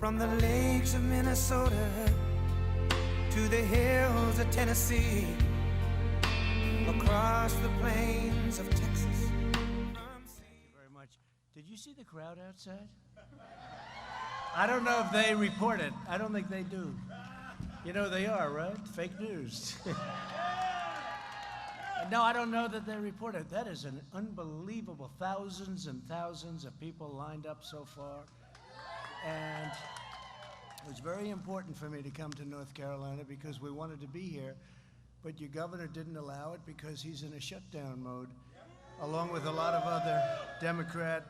From the lakes of Minnesota to the hills of Tennessee, across the plains of Texas. Thank you very much. Did you see the crowd outside? I don't know if they report it. I don't think they do. You know they are, right? Fake news. No, I don't know that they report it. That is an unbelievable, thousands and thousands of people lined up so far. And it was very important for me to come to North Carolina because we wanted to be here, but your governor didn't allow it because he's in a shutdown mode, along with a lot of other Democrat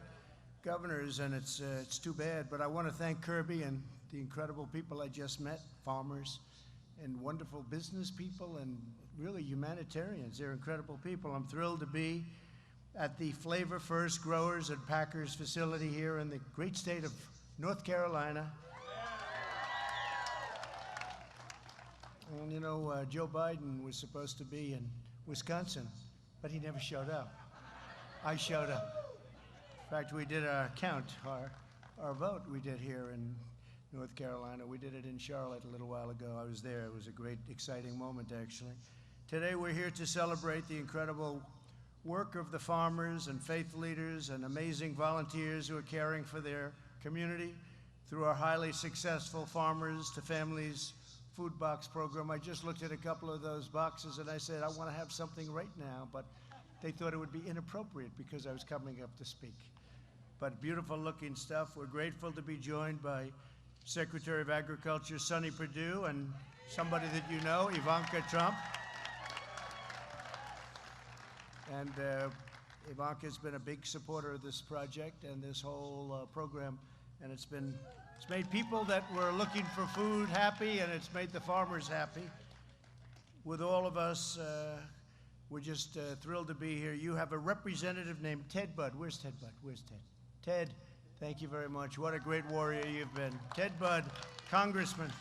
governors, and it's too bad. But I want to thank Kirby and the incredible people I just met, farmers and wonderful business people and really humanitarians. They're incredible people. I'm thrilled to be at the Flavor First Growers and Packers facility here in the great state of North Carolina. And you know, Joe Biden was supposed to be in Wisconsin, but he never showed up. I showed up. In fact, we did our count, our vote we did here in North Carolina. We did it in Charlotte a little while ago. I was there. It was a great, exciting moment, actually. Today, we're here to celebrate the incredible work of the farmers and faith leaders and amazing volunteers who are caring for their community through our highly successful Farmers to Families food box program. I just looked at a couple of those boxes and I said, I want to have something right now, but they thought it would be inappropriate because I was coming up to speak. But beautiful looking stuff. We're grateful to be joined by Secretary of Agriculture Sonny Perdue and somebody that you know, Ivanka Trump. And Ivanka's been a big supporter of this project and this whole program, and it's made people that were looking for food happy, and it's made the farmers happy. With all of us, we're just thrilled to be here. You have a representative named Ted Budd. Where's Ted Budd? Where's Ted? Ted, thank you very much. What a great warrior you've been. Ted Budd, Congressman.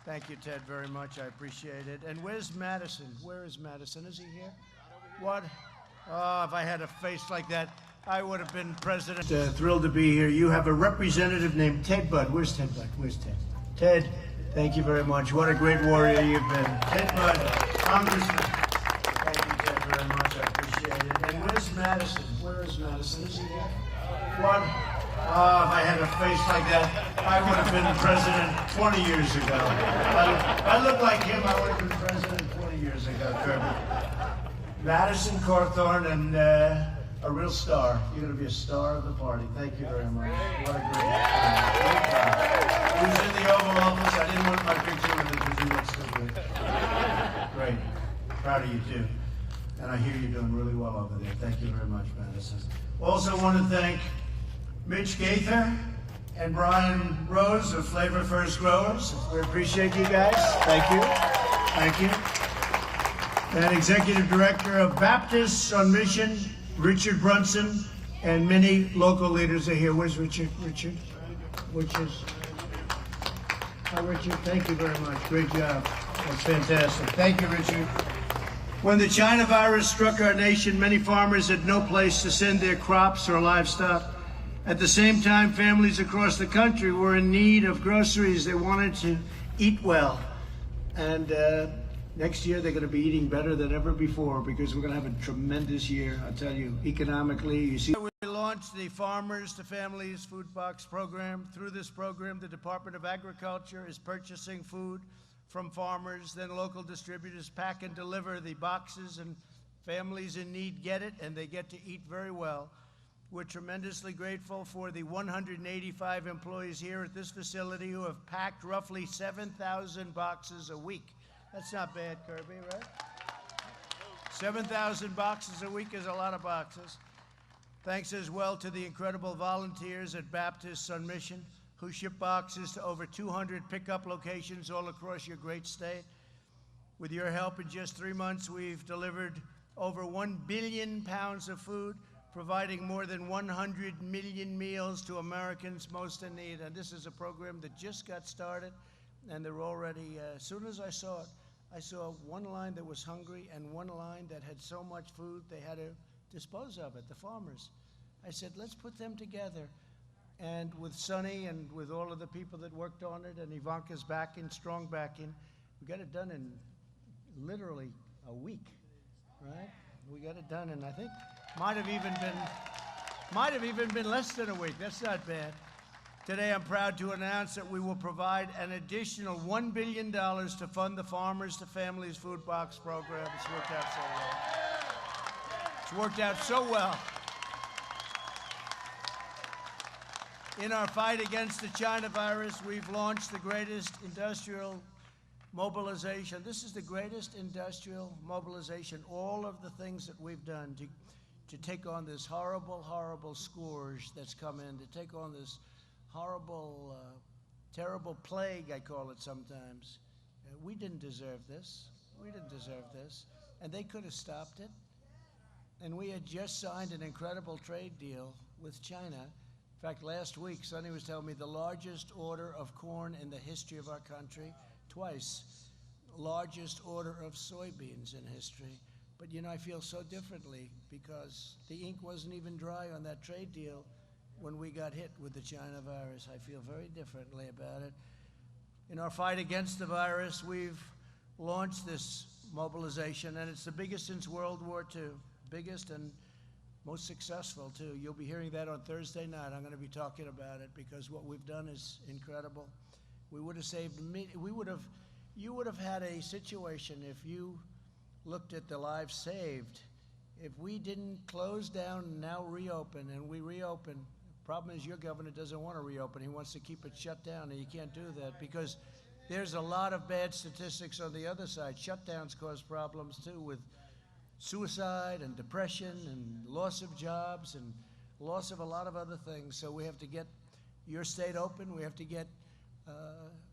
Thank you, Ted, very much. I appreciate it. And where's Madison? Where is Madison? Is he here? What? Oh, if I had a face like that, I would have been president. Thrilled to be here. You have a representative named Ted Budd. Where's Ted Budd? Where's Ted? Ted, thank you very much. What a great warrior you've been. Ted Budd, Congressman. Thank you, Ted, very much. I appreciate it. And where's Madison? Where is Madison? Is he here? What? Oh, if I had a face like that, I would have been president 20 years ago. If I looked like him, I would have been president 20 years ago, Kirby. Madison Cawthorn, and a real star. You're going to be a star of the party. Thank you very much. What a great job. He was in the Oval Office. I didn't want my picture with him because he looks so good. Great. Proud of you, too. And I hear you're doing really well over there. Thank you very much, Madison. Also want to thank Mitch Gaither and Brian Rose of Flavor First Growers. We appreciate you guys. Thank you. Thank you. And Executive Director of Baptists on Mission, Richard Brunson, and many local leaders are here. Where's Richard? Richard? Hi, Richard. Thank you very much. Great job. That's fantastic. Thank you, Richard. When the China virus struck our nation, many farmers had no place to send their crops or livestock. At the same time, families across the country were in need of groceries. They wanted to eat well. And next year, they're going to be eating better than ever before because we're going to have a tremendous year, I'll tell you, economically. You see, we launched the Farmers to Families Food Box Program. Through this program, the Department of Agriculture is purchasing food from farmers. Then local distributors pack and deliver the boxes, and families in need get it, and they get to eat very well. We're tremendously grateful for the 185 employees here at this facility who have packed roughly 7,000 boxes a week. That's not bad, Kirby, right? 7,000 boxes a week is a lot of boxes. Thanks as well to the incredible volunteers at Baptists on Mission who ship boxes to over 200 pickup locations all across your great state. With your help, in just 3 months, we've delivered over 1 billion pounds of food, providing more than 100 million meals to Americans most in need. And this is a program that just got started, and they're already, as soon as I saw it, I saw one line that was hungry and one line that had so much food they had to dispose of it, the farmers. I said, let's put them together. And with Sonny and with all of the people that worked on it, and Ivanka's backing, strong backing, we got it done in literally a week, right? We got it done, and I think might have even been less than a week. That's not bad. Today, I'm proud to announce that we will provide an additional $1 billion to fund the Farmers to Families Food Box program. It's worked out so well. It's worked out so well. In our fight against the China virus, we've launched the greatest industrial mobilization. This is the greatest industrial mobilization. All of the things that we've done to take on this horrible, horrible scourge that's come in, to take on this horrible, terrible plague, I call it sometimes. We didn't deserve this. We didn't deserve this. And they could have stopped it. And we had just signed an incredible trade deal with China. In fact, last week, Sonny was telling me the largest order of corn in the history of our country, twice, largest order of soybeans in history. But you know, I feel so differently because the ink wasn't even dry on that trade deal when we got hit with the China virus. I feel very differently about it. In our fight against the virus, we've launched this mobilization, and it's the biggest since World War II, biggest and most successful, too. You'll be hearing that on Thursday night. I'm going to be talking about it because what we've done is incredible. We would have saved, you would have had a situation if you looked at the lives saved. If we didn't close down and now reopen, and we reopen, problem is your governor doesn't want to reopen. He wants to keep it shut down, and you can't do that because there's a lot of bad statistics on the other side. Shutdowns cause problems, too, with suicide and depression and loss of jobs and loss of a lot of other things. So we have to get your state open. We have to get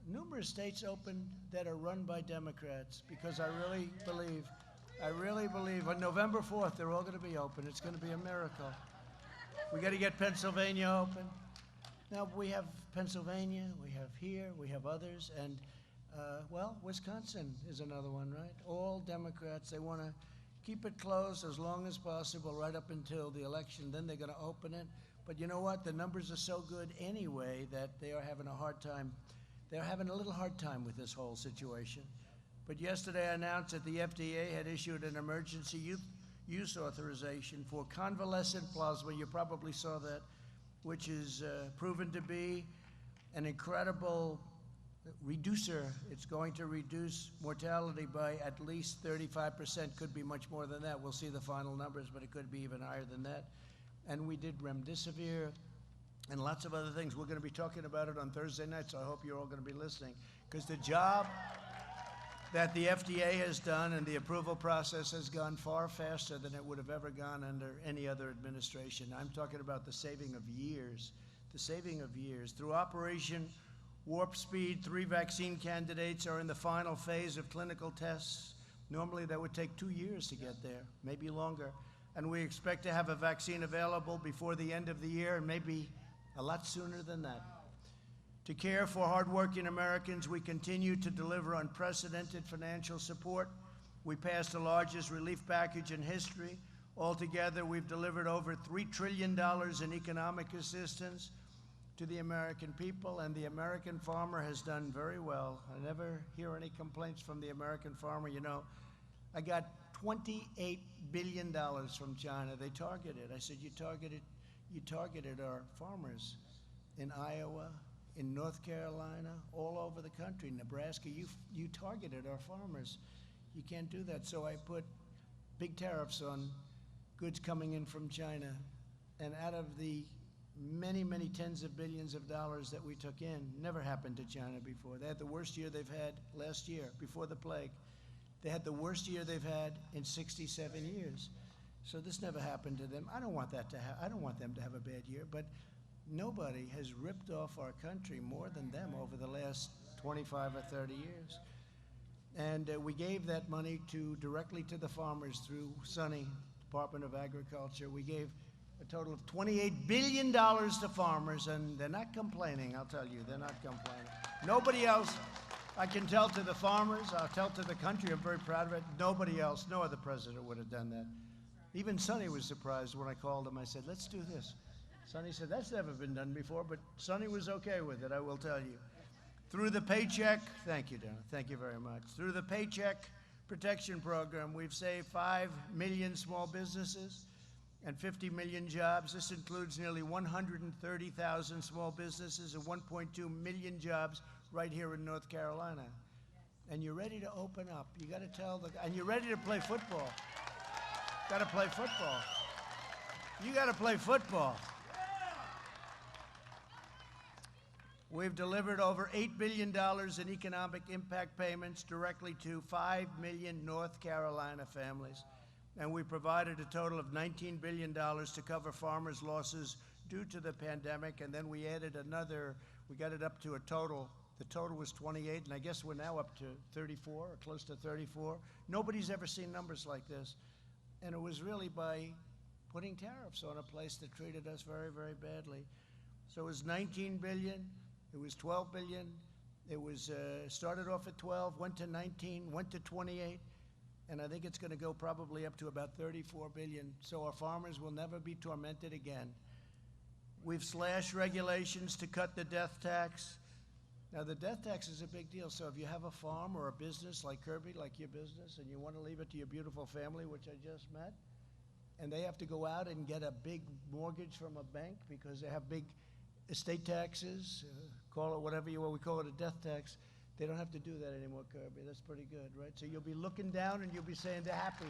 numerous states open that are run by Democrats because I really believe on November 4th, they're all going to be open. It's going to be a miracle. We got to get Pennsylvania open. Now, we have Pennsylvania, we have here, we have others, and, well, Wisconsin is another one, right? All Democrats, they want to keep it closed as long as possible right up until the election. Then they're going to open it. But you know what? The numbers are so good anyway that they are having a hard time. They're having a little hard time with this whole situation. But yesterday I announced that the FDA had issued an emergency use authorization for convalescent plasma. You probably saw that, which is proven to be an incredible reducer. It's going to reduce mortality by at least 35%, could be much more than that. We'll see the final numbers, but it could be even higher than that. And we did remdesivir and lots of other things. We're going to be talking about it on Thursday night, so I hope you're all going to be listening, because the job that the FDA has done and the approval process has gone far faster than it would have ever gone under any other administration. I'm talking about the saving of years, Through Operation Warp Speed, 3 vaccine candidates are in the final phase of clinical tests. Normally that would take 2 years to get there, maybe longer. And we expect to have a vaccine available before the end of the year and maybe a lot sooner than that. To care for hardworking Americans, we continue to deliver unprecedented financial support. We passed the largest relief package in history. Altogether, we've delivered over $3 trillion in economic assistance to the American people, and the American farmer has done very well. I never hear any complaints from the American farmer. You know, I got $28 billion from China. They targeted. I said, you targeted our farmers in Iowa, in North Carolina, all over the country, Nebraska. You targeted our farmers. You can't do that. So I put big tariffs on goods coming in from China. And out of the many, many tens of billions of dollars that we took in, never happened to China before. They had the worst year they've had last year, before the plague. They had the worst year they've had in 67 years. So this never happened to them. I don't want them to have a bad year, but nobody has ripped off our country more than them over the last 25 or 30 years. And we gave that money directly to the farmers through Sonny, Department of Agriculture. We gave a total of $28 billion to farmers, and they're not complaining, I'll tell you, they're not complaining. Nobody else, I can tell to the farmers, I'll tell to the country, I'm very proud of it, nobody else, no other president would have done that. Even Sonny was surprised when I called him. I said, let's do this. Sonny said, that's never been done before, but Sonny was okay with it, I will tell you. Through the Paycheck, thank you, Donna, thank you very much. Through the Paycheck Protection Program, we've saved 5 million small businesses and 50 million jobs. This includes nearly 130,000 small businesses and 1.2 million jobs right here in North Carolina. And you're ready to open up. You got to tell and you're ready to play football. Got to play football. You got to play football. We've delivered over $8 billion in economic impact payments directly to 5 million North Carolina families. And we provided a total of $19 billion to cover farmers' losses due to the pandemic. And then we added another, we got it up to a total. The total was 28, and I guess we're now up to 34, or close to 34. Nobody's ever seen numbers like this. And it was really by putting tariffs on a place that treated us very, very badly. So it was 19 billion. It was 12 billion. It was started off at 12, went to 19, went to 28, and I think it's going to go probably up to about 34 billion. So our farmers will never be tormented again. We've slashed regulations to cut the death tax. Now, the death tax is a big deal. So if you have a farm or a business like Kirby, like your business, and you want to leave it to your beautiful family, which I just met, and they have to go out and get a big mortgage from a bank because they have big estate taxes, call it whatever you want, we call it a death tax. They don't have to do that anymore, Kirby. That's pretty good, right? So you'll be looking down and you'll be saying they're happy.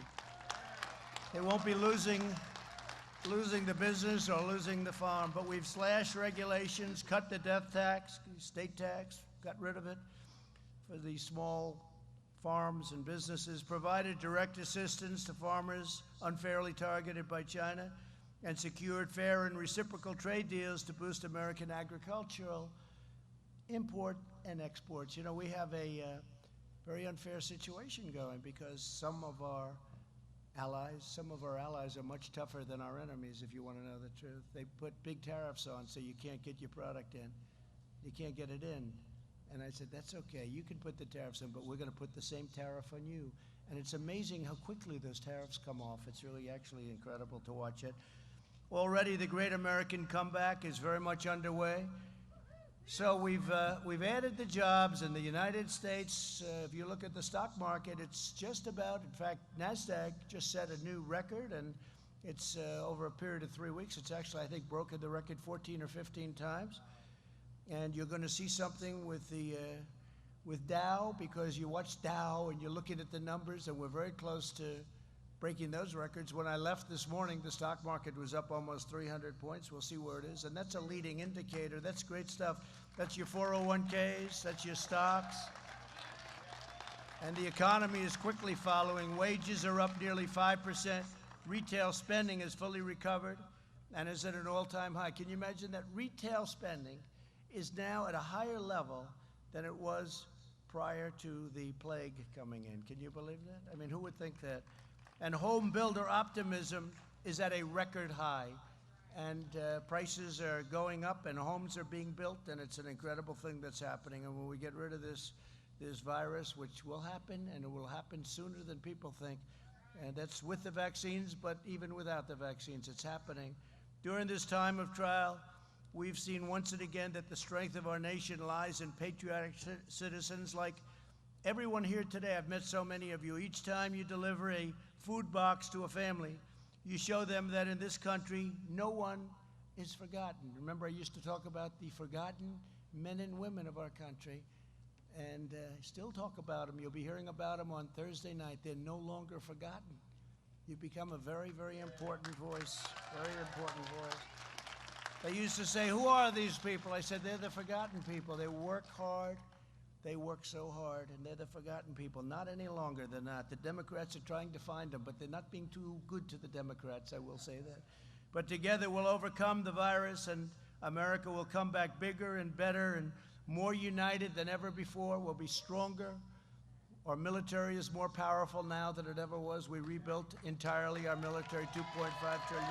They won't be losing the business or losing the farm. But we've slashed regulations, cut the death tax, state tax, got rid of it for these small farms and businesses, provided direct assistance to farmers unfairly targeted by China, and secured fair and reciprocal trade deals to boost American agricultural import and exports. You know, we have a very unfair situation going because some of our allies are much tougher than our enemies, if you want to know the truth. They put big tariffs on so you can't get your product in. You can't get it in. And I said, that's okay. You can put the tariffs in, but we're going to put the same tariff on you. And it's amazing how quickly those tariffs come off. It's really actually incredible to watch it. Already the great American comeback is very much underway. So we've added the jobs in the United States. If you look at the stock market, it's just about, in fact, NASDAQ just set a new record, and it's over a period of 3 weeks. It's actually, I think, broken the record 14 or 15 times. And you're going to see something with Dow, because you watch Dow and you're looking at the numbers, and we're very close to breaking those records. When I left this morning, the stock market was up almost 300 points. We'll see where it is. And that's a leading indicator. That's great stuff. That's your 401ks. That's your stocks. And the economy is quickly following. Wages are up nearly 5%. Retail spending is fully recovered and is at an all-time high. Can you imagine that retail spending is now at a higher level than it was prior to the plague coming in? Can you believe that? I mean, who would think that? And home builder optimism is at a record high. And prices are going up and homes are being built, and it's an incredible thing that's happening. And when we get rid of this virus, which will happen, and it will happen sooner than people think, and that's with the vaccines, but even without the vaccines, it's happening. During this time of trial, we've seen once and again that the strength of our nation lies in patriotic citizens like everyone here today. I've met so many of you. Each time you deliver a food box to a family, you show them that in this country, no one is forgotten. Remember, I used to talk about the forgotten men and women of our country, and still talk about them. You'll be hearing about them on Thursday night. They're no longer forgotten. You become a very, very important voice, very important voice. They used to say, who are these people? I said, they're the forgotten people. They work hard. They work so hard, and they're the forgotten people. Not any longer, they're not. The Democrats are trying to find them, but they're not being too good to the Democrats, I will say that. But together we'll overcome the virus, and America will come back bigger and better and more united than ever before. We'll be stronger. Our military is more powerful now than it ever was. We rebuilt entirely our military, $2.5 trillion.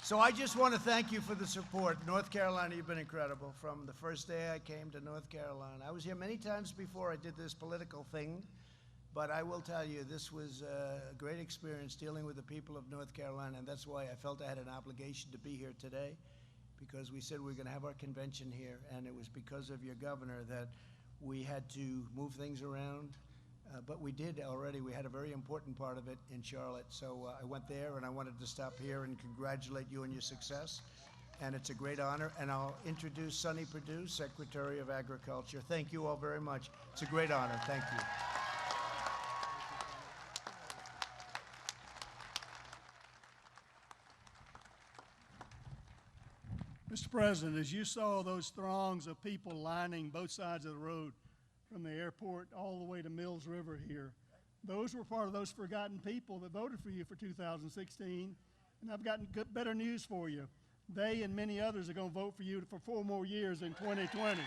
So I just want to thank you for the support. North Carolina, you've been incredible. From the first day I came to North Carolina. I was here many times before I did this political thing But I will tell you, this was a great experience dealing with the people of North Carolina, and that's why I felt I had an obligation to be here today, because we said we were going to have our convention here, and it was because of your governor that we had to move things around. But we did already. We had a very important part of it in Charlotte. So I went there, and I wanted to stop here and congratulate you on your success. And it's a great honor. And I'll introduce Sonny Perdue, Secretary of Agriculture. Thank you all very much. It's a great honor. Thank you. Mr. President, as you saw those throngs of people lining both sides of the road from the airport all the way to Mills River here, those were part of those forgotten people that voted for you for 2016. And I've got better news for you. They and many others are going to vote for you for 4 more years in 2020.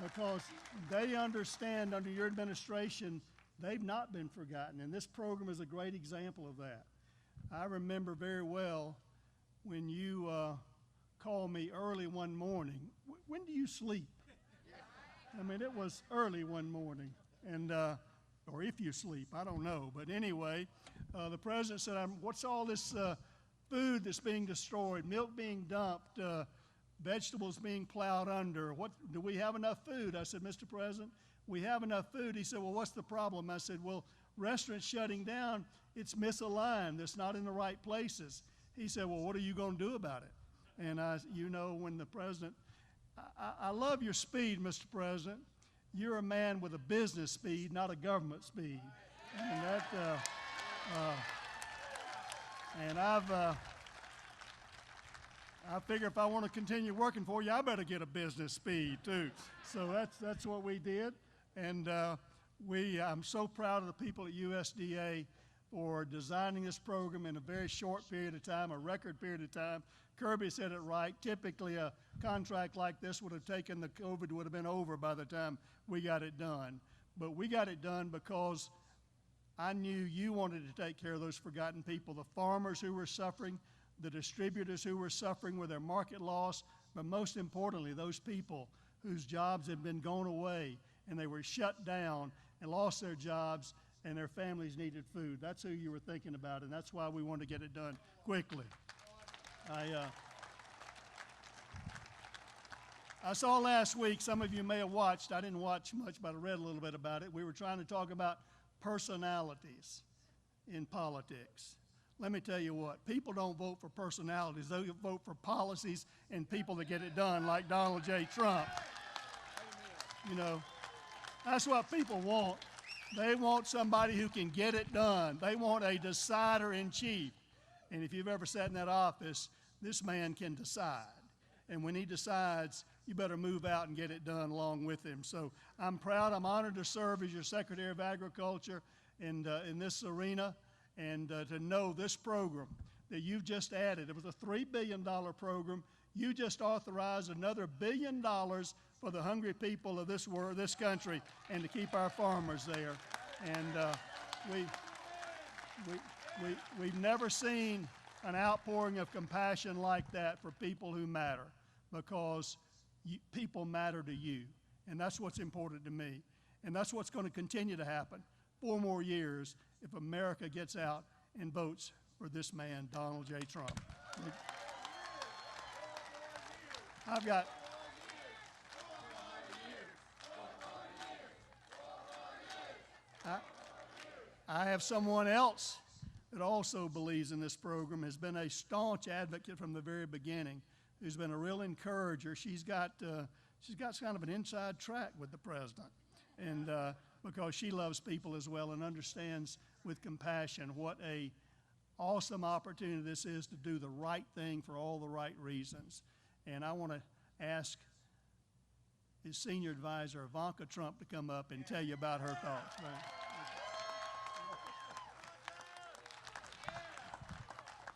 Because they understand under your administration, they've not been forgotten. And this program is a great example of that. I remember very well when you called me early one morning. When do you sleep? I mean, it was early one morning, and or if you sleep, I don't know. But anyway, the president said, what's all this food that's being destroyed, milk being dumped, vegetables being plowed under? Do we have enough food? I said, Mr. President, we have enough food. He said, well, what's the problem? I said, well, restaurants shutting down, it's misaligned. It's not in the right places. He said, well, what are you going to do about it? And when the president, I love your speed, Mr. President. You're a man with a business speed, not a government speed. And that, I figure if I want to continue working for you, I better get a business speed too. So that's what we did. And I'm so proud of the people at USDA for designing this program in a very short period of time, a record period of time. Kirby said it right. Typically, a contract like this would have taken, the COVID would have been over by the time we got it done. But we got it done because I knew you wanted to take care of those forgotten people, the farmers who were suffering, the distributors who were suffering with their market loss, but most importantly, those people whose jobs had been gone away and they were shut down and lost their jobs and their families needed food. That's who you were thinking about, and that's why we wanted to get it done quickly. I saw last week, some of you may have watched, I didn't watch much, but I read a little bit about it. We were trying to talk about personalities in politics. Let me tell you what, people don't vote for personalities, they vote for policies and people that get it done, like Donald J. Trump. You know, that's what people want. They want somebody who can get it done. They want a decider-in-chief. And if you've ever sat in that office, this man can decide. And when he decides, you better move out and get it done along with him. So I'm proud, I'm honored to serve as your Secretary of Agriculture in this arena, and to know this program that you've just added. It was a $3 billion program. You just authorized another $1 billion for the hungry people of this world, this country, and to keep our farmers there. And we've never seen an outpouring of compassion like that for people who matter, because people matter to you. And that's what's important to me. And that's what's going to continue to happen 4 more years if America gets out and votes for this man, Donald J. Trump. I have someone else that also believes in this program, has been a staunch advocate from the very beginning, who's been a real encourager. She's got kind of an inside track with the president, and because she loves people as well and understands with compassion what a awesome opportunity this is to do the right thing for all the right reasons. And I want to ask his senior advisor, Ivanka Trump, to come up and tell you about her thoughts. Right?